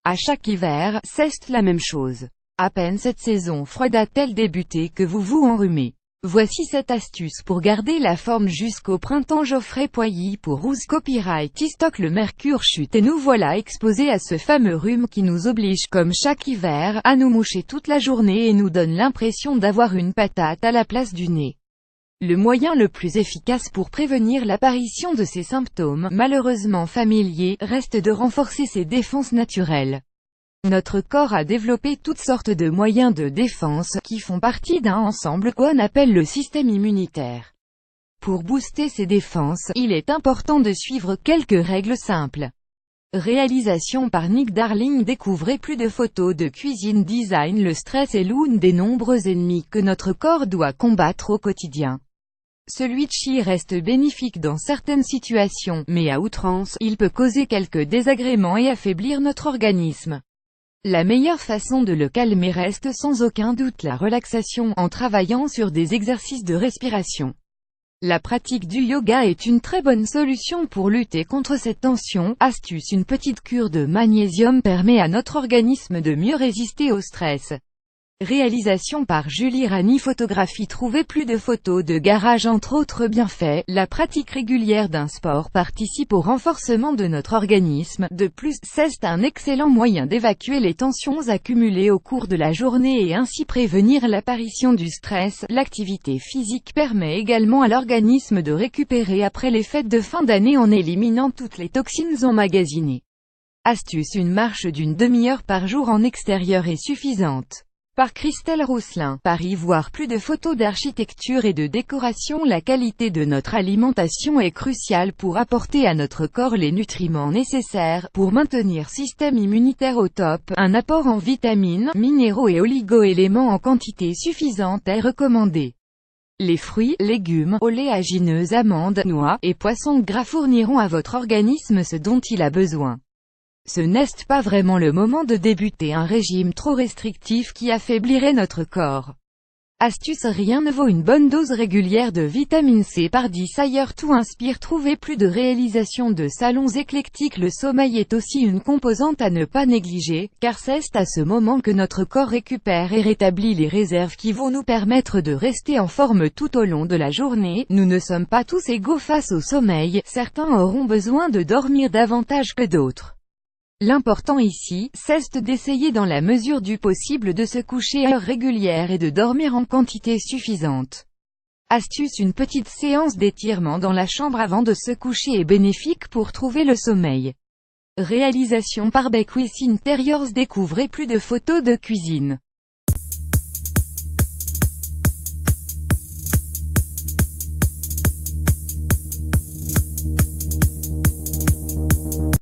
À chaque hiver, c'est la même chose. À peine cette saison froide a-t-elle débuté que vous vous enrhumez. Voici cette astuce pour garder la forme jusqu'au printemps. Geoffrey Poilly pour Rose Copyright Stock. Le mercure chute et nous voilà exposés à ce fameux rhume qui nous oblige, comme chaque hiver, à nous moucher toute la journée et nous donne l'impression d'avoir une patate à la place du nez. Le moyen le plus efficace pour prévenir l'apparition de ces symptômes, malheureusement familiers, reste de renforcer ses défenses naturelles. Notre corps a développé toutes sortes de moyens de défense, qui font partie d'un ensemble qu'on appelle le système immunitaire. Pour booster ces défenses, il est important de suivre quelques règles simples. Réalisation par Nick Darling. Découvrez plus de photos de cuisine. Design. Le stress est l'une des nombreux ennemis que notre corps doit combattre au quotidien. Celui-ci reste bénéfique dans certaines situations, mais à outrance, il peut causer quelques désagréments et affaiblir notre organisme. La meilleure façon de le calmer reste sans aucun doute la relaxation, en travaillant sur des exercices de respiration. La pratique du yoga est une très bonne solution pour lutter contre cette tension. Astuce. Une petite cure de magnésium permet à notre organisme de mieux résister au stress. Réalisation par Julie Rani. Photographie. Trouvez plus de photos de garage. Entre autres bienfaits, la pratique régulière d'un sport participe au renforcement de notre organisme. De plus, c'est un excellent moyen d'évacuer les tensions accumulées au cours de la journée et ainsi prévenir l'apparition du stress. L'activité physique permet également à l'organisme de récupérer après les fêtes de fin d'année en éliminant toutes les toxines emmagasinées. Astuce. Une marche d'une demi-heure par jour en extérieur est suffisante. Par Christelle Rousselin. Paris. Voir plus de photos d'architecture et de décoration. La qualité de notre alimentation est cruciale pour apporter à notre corps les nutriments nécessaires pour maintenir système immunitaire au top. Un apport en vitamines, minéraux et oligo-éléments en quantité suffisante est recommandé. Les fruits, légumes, oléagineuses, amandes, noix et poissons gras fourniront à votre organisme ce dont il a besoin. Ce n'est pas vraiment le moment de débuter un régime trop restrictif qui affaiblirait notre corps. Astuce. Rien ne vaut une bonne dose régulière de vitamine C par 10 ailleurs. Tout inspire. Trouvez plus de réalisations de salons éclectiques. Le sommeil est aussi une composante à ne pas négliger, car c'est à ce moment que notre corps récupère et rétablit les réserves qui vont nous permettre de rester en forme tout au long de la journée. Nous ne sommes pas tous égaux face au sommeil, certains auront besoin de dormir davantage que d'autres. L'important ici, c'est d'essayer dans la mesure du possible de se coucher à heure régulière et de dormir en quantité suffisante. Astuce. Une petite séance d'étirement dans la chambre avant de se coucher est bénéfique pour trouver le sommeil. Réalisation par Beckwith Interiors. Découvrez plus de photos de cuisine.